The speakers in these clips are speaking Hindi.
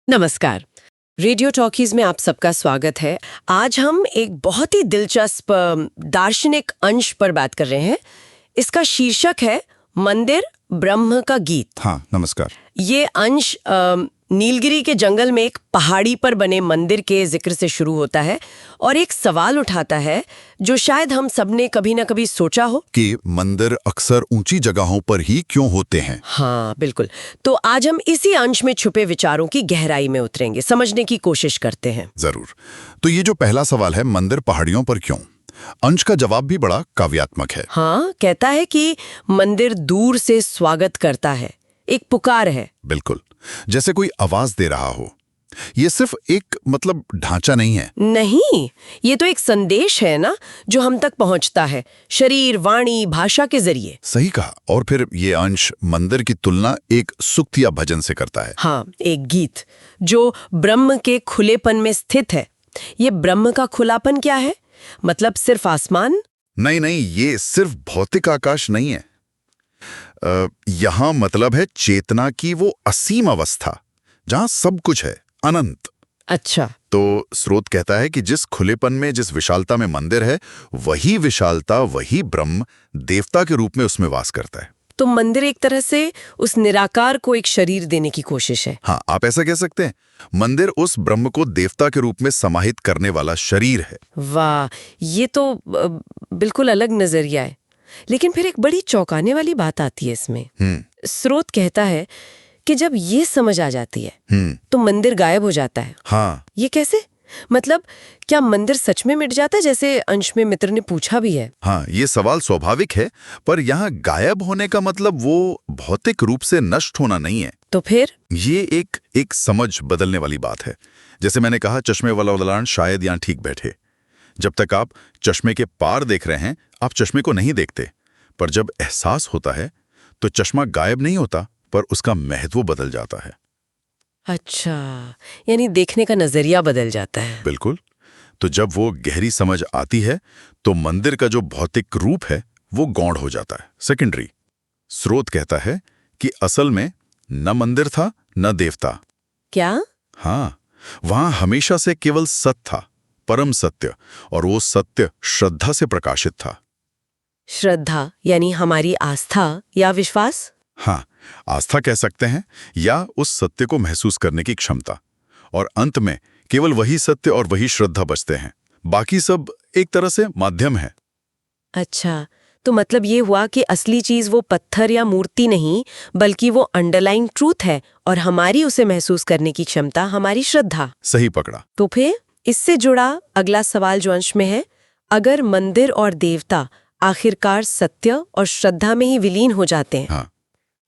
नमस्कार। रेडियो टॉकीज में आप सबका स्वागत है। आज हम एक बहुत ही दिलचस्प दार्शनिक अंश पर बात कर रहे हैं। इसका शीर्षक है मंदिर ब्रह्म का गीत। हाँ, नमस्कार। ये अंश नीलगिरी के जंगल में एक पहाड़ी पर बने मंदिर के जिक्र से शुरू होता है और एक सवाल उठाता है जो शायद हम सबने कभी ना कभी सोचा हो कि मंदिर अक्सर ऊंची जगहों पर ही क्यों होते हैं। हाँ बिल्कुल। तो आज हम इसी अंश में छुपे विचारों की गहराई में उतरेंगे, समझने की कोशिश करते हैं। जरूर। तो ये जो पहला सवाल है, मंदिर पहाड़ियों पर क्यों, अंश का जवाब भी बड़ा काव्यात्मक है। हाँ, कहता है कि मंदिर दूर से स्वागत करता है, एक पुकार है। बिल्कुल, जैसे कोई आवाज दे रहा हो। ये सिर्फ एक ढांचा नहीं है। नहीं, ये तो एक संदेश है ना, जो हम तक पहुंचता है शरीर, वाणी, भाषा के जरिए। सही कहा। और फिर ये अंश मंदिर की तुलना एक सुक्त या भजन से करता है। हाँ, एक गीत जो ब्रह्म के खुलेपन में स्थित है। ये ब्रह्म का खुलापन क्या है? मतलब सिर्फ आसमान? नहीं नहीं, ये सिर्फ भौतिक आकाश नहीं है। यहाँ मतलब है चेतना की वो असीम अवस्था जहां सब कुछ है, अनंत। अच्छा। तो स्रोत कहता है कि जिस खुलेपन में, जिस विशालता में मंदिर है, वही विशालता, वही ब्रह्म देवता के रूप में उसमें वास करता है। तो मंदिर एक तरह से उस निराकार को एक शरीर देने की कोशिश है। हाँ, आप ऐसा कह सकते हैं। मंदिर उस ब्रह्म को देवता के रूप में समाहित करने वाला शरीर है। वाह, ये तो बिल्कुल अलग नजरिया है। लेकिन फिर एक बड़ी चौंकाने वाली बात आती है इसमें। स्रोत कहता है कि जब ये समझ आ जाती है तो मंदिर गायब हो जाता है। हाँ, ये कैसे? मतलब क्या मंदिर सच में मिट जाता है, जैसे अंश में मित्र ने पूछा भी है? हाँ, ये सवाल स्वाभाविक है, पर यहाँ गायब होने का मतलब वो भौतिक रूप से नष्ट होना नहीं है। तो फिर ये एक समझ बदलने वाली बात है। जैसे मैंने कहा, चश्मे वाला उदाहरण शायद यहाँ ठीक बैठे। जब तक आप चश्मे के पार देख रहे हैं, आप चश्मे को नहीं देखते। पर जब एहसास होता है तो चश्मा गायब नहीं होता, पर उसका महत्व बदल जाता है। अच्छा, यानी देखने का नजरिया बदल जाता है। बिल्कुल। तो जब वो गहरी समझ आती है तो मंदिर का जो भौतिक रूप है वो गौण हो जाता है, सेकेंडरी। स्रोत कहता है कि असल में न मंदिर था न देवता। क्या? हाँ, वहां हमेशा से केवल सत्य था, परम सत्य। और वो सत्य श्रद्धा से प्रकाशित था। श्रद्धा यानी हमारी आस्था या विश्वास? हाँ, आस्था कह सकते हैं, या उस सत्य को महसूस करने की क्षमता। और अंत में केवल वही सत्य और वही श्रद्धा बचते हैं। बाकी सब एक तरह से माध्यम है। अच्छा, तो मतलब ये हुआ कि असली चीज वो पत्थर या मूर्ति नहीं, बल्कि वो अंडरलाइंग ट्रूथ है, और हमारी उसे महसूस करने की क्षमता हमारी श्रद्धा। सही पकड़ा। तो फिर इससे जुड़ा अगला सवाल जो अंश में है, अगर मंदिर और देवता आखिरकार सत्य और श्रद्धा में ही विलीन हो जाते हैं, हाँ।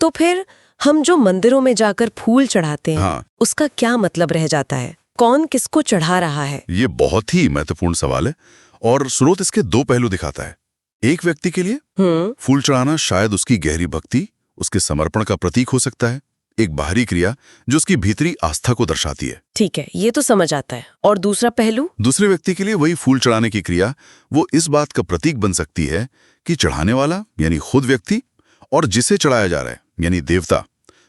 तो फिर हम जो मंदिरों में जाकर फूल चढ़ाते हैं, हाँ। उसका क्या मतलब रह जाता है? कौन किसको चढ़ा रहा है? ये बहुत ही महत्वपूर्ण सवाल है, और स्रोत इसके दो पहलू दिखाता है। एक व्यक्ति के लिए फूल चढ़ाना शायद उसकी गहरी भक्ति, उसके समर्पण का प्रतीक हो सकता है, एक बाहरी क्रिया जो उसकी भीतरी आस्था को दर्शाती है। ठीक है, ये तो समझ आता है। और दूसरा पहलू? दूसरे व्यक्ति के लिए वही फूल चढ़ाने की क्रिया वो इस बात का प्रतीक बन सकती है कि चढ़ाने वाला यानी खुद व्यक्ति और जिसे चढ़ाया जा रहा है यानी देवता,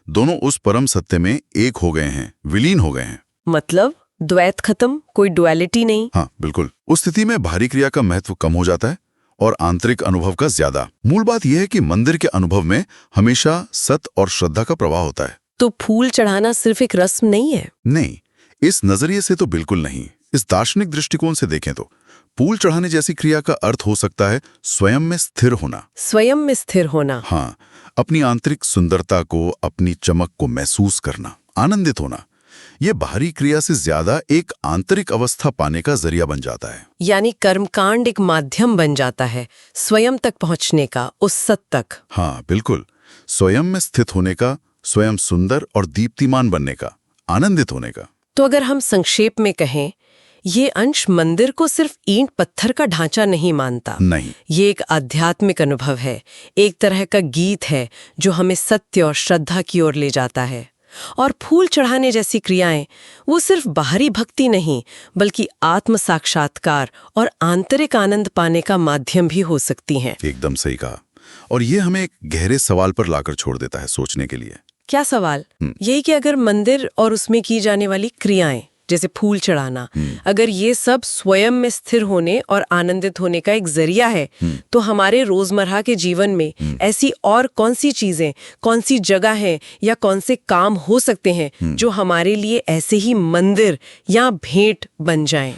दोनों उस परम सत्य में एक हो गए हैं, विलीन हो गए हैं। मतलब द्वैत खत्म, कोई डुअलिटी नहीं। हाँ बिल्कुल। उस स्थिति में बाहरी क्रिया का महत्व कम हो जाता है और आंतरिक अनुभव का ज्यादा। मूल बात यह है कि मंदिर के अनुभव में हमेशा सत्य और श्रद्धा का प्रवाह होता है। तो फूल चढ़ाना सिर्फ एक रस्म नहीं है? नहीं, इस नजरिए से तो बिल्कुल नहीं। इस दार्शनिक दृष्टिकोण से देखें तो फूल चढ़ाने जैसी क्रिया का अर्थ हो सकता है स्वयं में स्थिर होना। स्वयं में स्थिर होना? हाँ, अपनी आंतरिक सुंदरता को, अपनी चमक को महसूस करना, आनंदित होना। ये बाहरी क्रिया से ज्यादा एक आंतरिक अवस्था पाने का जरिया बन जाता है। यानी कर्मकांड एक माध्यम बन जाता है स्वयं तक पहुंचने का, उस सत्य तक। हाँ बिल्कुल, स्वयं में स्थित होने का, स्वयं सुंदर और दीप्तिमान बनने का, आनंदित होने का। तो अगर हम संक्षेप में कहें, ये अंश मंदिर को सिर्फ ईंट पत्थर का ढांचा नहीं मानता। नहीं, ये एक आध्यात्मिक अनुभव है, एक तरह का गीत है जो हमें सत्य और श्रद्धा की ओर ले जाता है। और फूल चढ़ाने जैसी क्रियाएं वो सिर्फ बाहरी भक्ति नहीं, बल्कि आत्म साक्षात्कार और आंतरिक आनंद पाने का माध्यम भी हो सकती हैं। एकदम सही कहा। और ये हमें एक गहरे सवाल पर लाकर छोड़ देता है सोचने के लिए। क्या सवाल? यही कि अगर मंदिर और उसमें की जाने वाली क्रियाएं जैसे फूल चढ़ाना, अगर ये सब स्वयं में स्थिर होने और आनंदित होने का एक जरिया है, तो हमारे रोजमर्रा के जीवन में ऐसी और कौन सी चीजें, कौन सी जगह हैं या कौन से काम हो सकते हैं जो हमारे लिए ऐसे ही मंदिर या भेंट बन जाएं?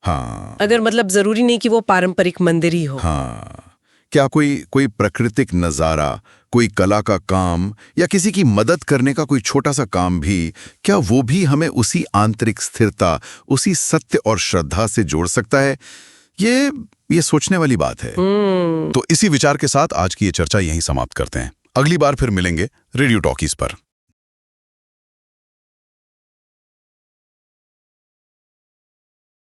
हाँ अगर मतलब जरूरी नहीं कि वो पारंपरिक मंदिर ही हो। हाँ, क्या कोई प्राकृतिक नजारा, कोई कला का काम या किसी की मदद करने का कोई छोटा सा काम भी, क्या वो भी हमें उसी आंतरिक स्थिरता, उसी सत्य और श्रद्धा से जोड़ सकता है? ये सोचने वाली बात है। तो इसी विचार के साथ आज की ये चर्चा यहीं समाप्त करते हैं। अगली बार फिर मिलेंगे रेडियो टॉकीज पर।